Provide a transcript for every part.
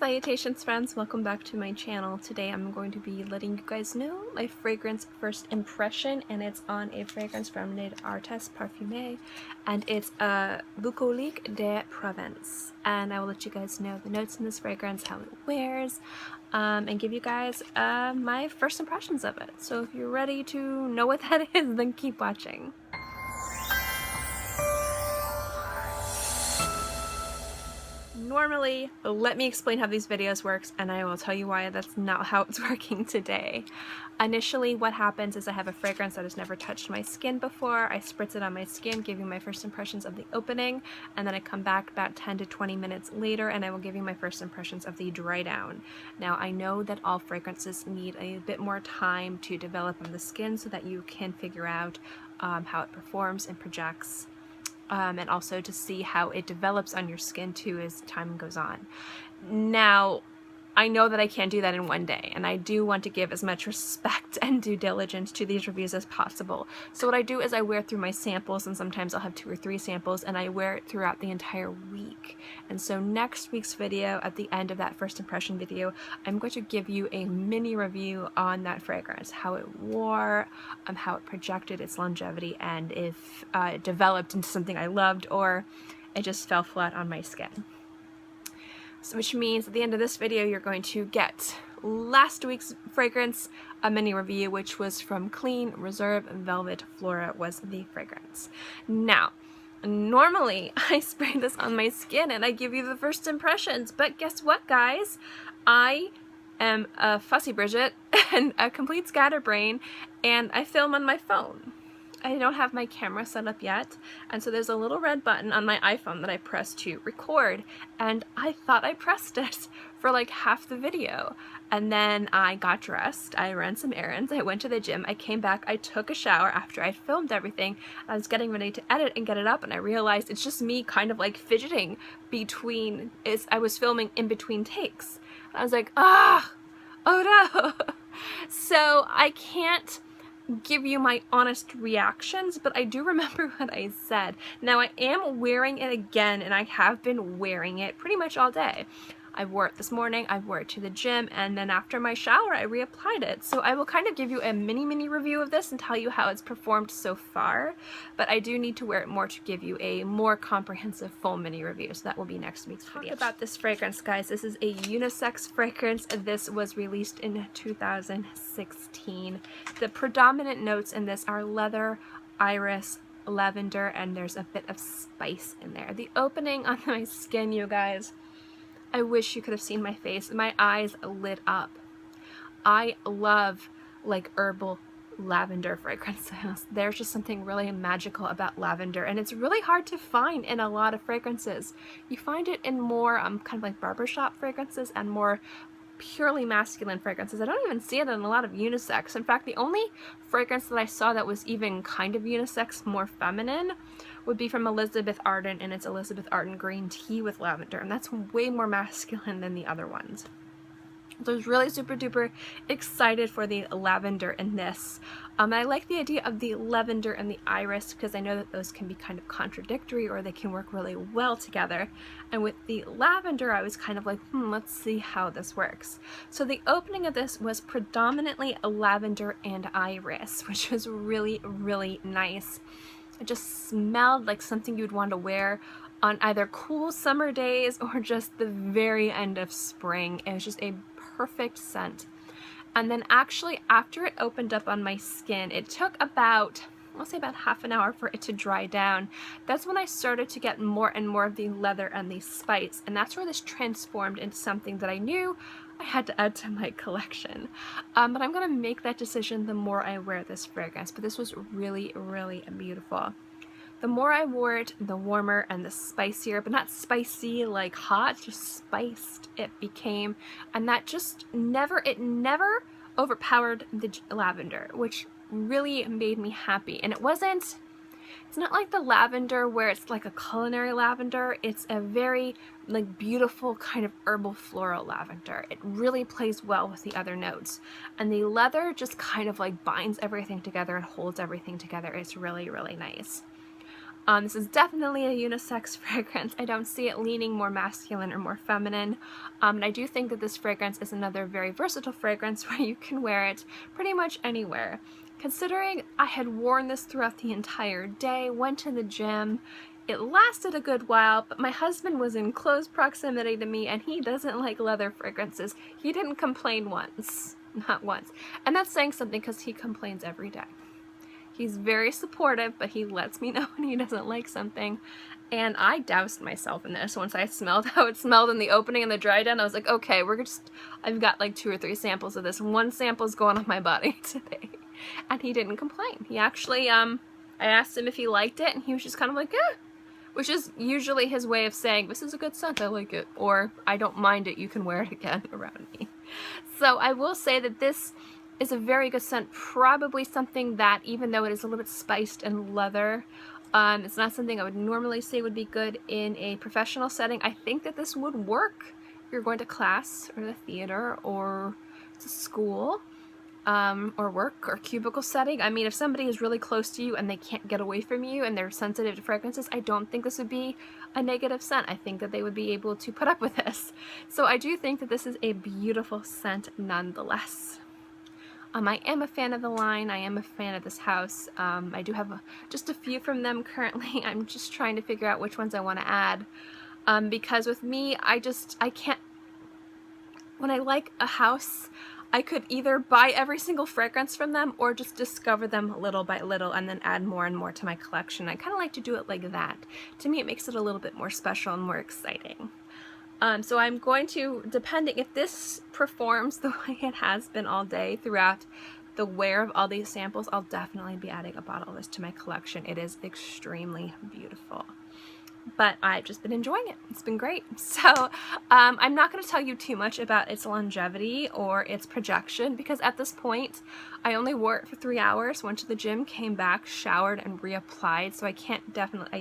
Salutations friends, welcome back to my channel. Today I'm going to be letting you guys know my fragrance first impression, and it's on a fragrance from Parfumeur, and it's Bucoliques de Provence. And I will let you guys know the notes in this fragrance, how it wears, and give you guys my first impressions of it. So if you're ready to know what that is, then keep watching. Normally, let me explain how these videos works, and I will tell you why that's not how it's working today. Initially, what happens is I have a fragrance that has never touched my skin before. I spritz it on my skin, give you my first impressions of the opening, and then I come back about 10 to 20 minutes later and I will give you my first impressions of the dry down. Now, I know that all fragrances need a bit more time to develop on the skin so that you can figure out how it performs and projects. And also to see how it develops on your skin too as time goes on. Now, I know that I can't do that in one day, and I do want to give as much respect and due diligence to these reviews as possible. So what I do is I wear through my samples, and sometimes I'll have 2 or 3 samples, and I wear it throughout the entire week. And so next week's video, at the end of that first impression video, I'm going to give you a mini review on that fragrance, how it wore, how it projected its longevity, and if it developed into something I loved or it just fell flat on my skin. So, which means at the end of this video you're going to get last week's fragrance, a mini review, which was from Clean Reserve Velvet Flora was the fragrance. Now, normally I spray this on my skin and I give you the first impressions, but guess what, guys? I am a fussy Bridget and a complete scatterbrain, and I film on my phone. I don't have my camera set up yet, and so there's a little red button on my iPhone that I press to record, and I thought I pressed it for like half the video. And then I got dressed, I ran some errands, I went to the gym, I came back, I took a shower after I filmed everything, I was getting ready to edit and get it up, and I realized it's just me kind of like fidgeting between, I was filming in between takes. I was like, oh no. So I can't give you my honest reactions, but I do remember what I said. Now, I am wearing it again, and I have been wearing it pretty much all day. I wore it this morning, I wore it to the gym, and then after my shower I reapplied it. So I will kind of give you a mini review of this and tell you how it's performed so far, but I do need to wear it more to give you a more comprehensive full mini review, so that will be next week's video. Talk about this fragrance, guys. This is a unisex fragrance. This was released in 2016. The predominant notes in this are leather, iris, lavender, and there's a bit of spice in there. The opening on my skin, you guys, I wish you could have seen my face. My eyes lit up. I love like herbal lavender fragrances. There's just something really magical about lavender, and it's really hard to find in a lot of fragrances. You find it in more kind of like barbershop fragrances and more purely masculine fragrances. I don't even see it in a lot of unisex. In fact, the only fragrance that I saw that was even kind of unisex, more feminine, would be from Elizabeth Arden, and it's Elizabeth Arden Green Tea with Lavender, and that's way more masculine than the other ones. So I was really super duper excited for the lavender in this. I like the idea of the lavender and the iris because I know that those can be kind of contradictory, or they can work really well together. And with the lavender, I was kind of like, let's see how this works. So the opening of this was predominantly a lavender and iris, which was really, really nice. It just smelled like something you'd want to wear on either cool summer days or just the very end of spring. It was just a perfect scent. And then actually after it opened up on my skin, it took about, I'll say about half an hour for it to dry down. That's when I started to get more and more of the leather and the spice, and that's where this transformed into something that I knew I had to add to my collection. But I'm gonna make that decision the more I wear this fragrance, but this was really, really beautiful. The more I wore it, the warmer and the spicier, but not spicy like hot, just spiced it became, and that just never overpowered the lavender, which really made me happy. And it's not like the lavender where it's like a culinary lavender. It's a very like beautiful kind of herbal floral lavender. It really plays well with the other notes, and the leather just kind of like binds everything together and holds everything together. It's really, really nice. This is definitely a unisex fragrance. I don't see it leaning more masculine or more feminine. And I do think that this fragrance is another very versatile fragrance where you can wear it pretty much anywhere. Considering I had worn this throughout the entire day, went to the gym, it lasted a good while, but my husband was in close proximity to me and he doesn't like leather fragrances. He didn't complain once. Not once. And that's saying something because he complains every day. He's very supportive, but he lets me know when he doesn't like something. And I doused myself in this once I smelled how it smelled in the opening and the dry down. I was like, okay, I've got like 2 or 3 samples of this. One sample's going on my body today. And he didn't complain. He actually, I asked him if he liked it, and he was just kind of like, eh. Which is usually his way of saying, this is a good scent, I like it. Or, I don't mind it, you can wear it again around me. So I will say that this is a very good scent, probably something that, even though it is a little bit spiced and leather, it's not something I would normally say would be good in a professional setting. I think that this would work if you're going to class or the theater or to school, or work or cubicle setting. I mean, if somebody is really close to you and they can't get away from you and they're sensitive to fragrances, I don't think this would be a negative scent. I think that they would be able to put up with this. So I do think that this is a beautiful scent nonetheless. I am a fan of the line. I am a fan of this house. I do have just a few from them currently. I'm just trying to figure out which ones I want to add. Because with me, I can't, when I like a house, I could either buy every single fragrance from them or just discover them little by little and then add more and more to my collection. I kind of like to do it like that. To me, it makes it a little bit more special and more exciting. So I'm going to, depending if this performs the way it has been all day throughout the wear of all these samples, I'll definitely be adding a bottle of this to my collection. It is extremely beautiful. But I've just been enjoying it. It's been great. So I'm not going to tell you too much about its longevity or its projection, because at this point I only wore it for 3 hours, went to the gym, came back, showered, and reapplied. So I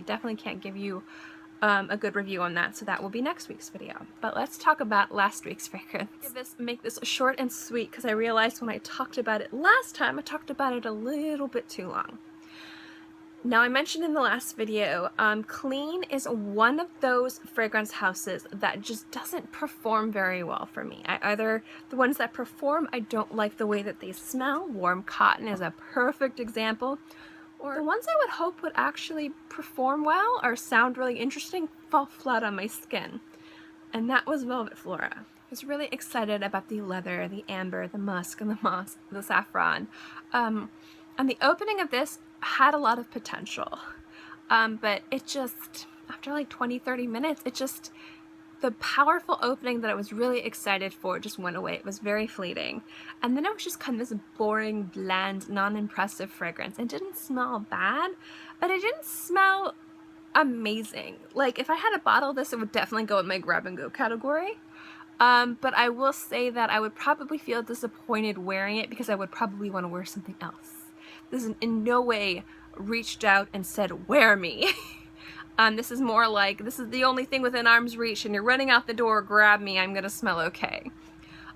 definitely can't give you a good review on that. So that will be next week's video. But let's talk about last week's fragrance. Make this short and sweet, because I realized when I talked about it last time, I talked about it a little bit too long. Now, I mentioned in the last video, Clean is one of those fragrance houses that just doesn't perform very well for me. Either the ones that perform, I don't like the way that they smell. Warm Cotton is a perfect example. Or the ones I would hope would actually perform well or sound really interesting fall flat on my skin. And that was Velvet Flora. I was really excited about the leather, the amber, the musk, and the moss, the saffron. And the opening of this had a lot of potential, but it just, after like 20-30 minutes, the powerful opening that I was really excited for just went away. It was very fleeting, and then it was just kind of this boring, bland, non-impressive fragrance. It didn't smell bad, but it didn't smell amazing. Like, if I had a bottle of this, it would definitely go in my grab and go category. But I will say that I would probably feel disappointed wearing it because I would probably want to wear something else. This is in no way reached out and said, wear me. This is more like, this is the only thing within arm's reach and you're running out the door, grab me, I'm gonna smell okay.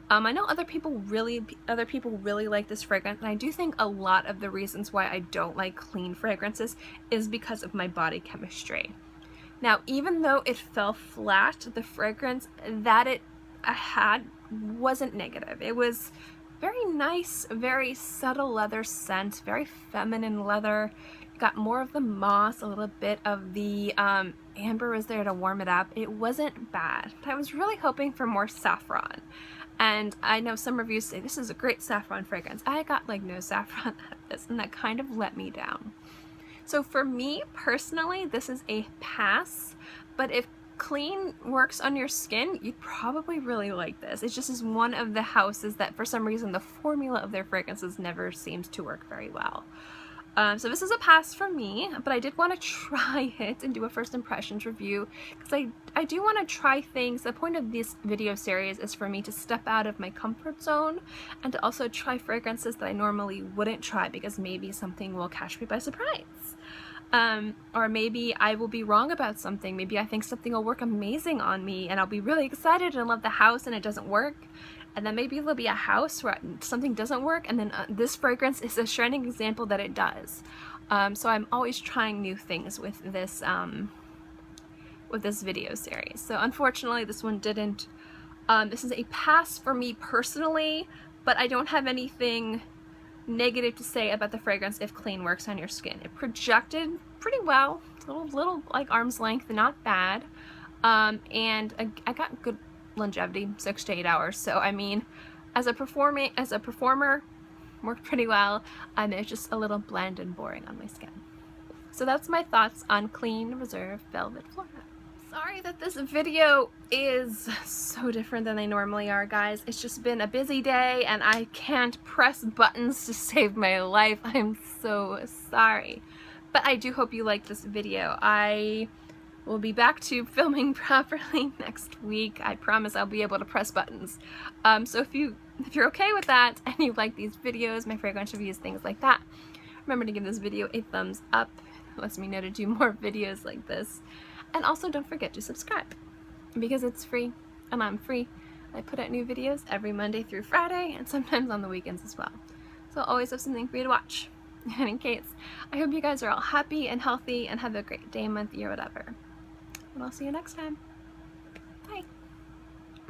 I know other people really like this fragrance, and I do think a lot of the reasons why I don't like Clean fragrances is because of my body chemistry. Now, even though it fell flat, the fragrance that it had wasn't negative. It was very nice, very subtle leather scent, very feminine leather. You got more of the moss, a little bit of the amber was there to warm it up. It wasn't bad. I was really hoping for more saffron. And I know some reviews say this is a great saffron fragrance. I got like no saffron out of this, and that kind of let me down. So for me personally, this is a pass, but if Clean works on your skin, you'd probably really like this. It just is one of the houses that for some reason the formula of their fragrances never seems to work very well. So this is a pass from me, but I did want to try it and do a first impressions review because I do want to try things. The point of this video series is for me to step out of my comfort zone and to also try fragrances that I normally wouldn't try because maybe something will catch me by surprise. Or maybe I will be wrong about something. Maybe I think something will work amazing on me and I'll be really excited and love the house and it doesn't work. And then maybe there'll be a house where something doesn't work, and then this fragrance is a shining example that it does. So I'm always trying new things with this video series. So unfortunately this one didn't. This is a pass for me personally, but I don't have anything negative to say about the fragrance if clean works on your skin. It projected pretty well, a little like arm's length, not bad, and I got good longevity, 6 to 8 hours. So I mean, as a performer, worked pretty well. It's just a little bland and boring on my skin. So that's my thoughts on Clean Reserve Velvet Flora. Sorry that this video is so different than they normally are, guys. It's just been a busy day and I can't press buttons to save my life. I'm so sorry. But I do hope you liked this video. I will be back to filming properly next week. I promise I'll be able to press buttons. So if you're okay with that and you like these videos, my fragrance reviews, things like that, remember to give this video a thumbs up. It lets me know to do more videos like this. And also don't forget to subscribe, because it's free and I'm free. I put out new videos every Monday through Friday and sometimes on the weekends as well. So I'll always have something for you to watch. In any case, I hope you guys are all happy and healthy and have a great day, month, year, whatever. And I'll see you next time. Bye.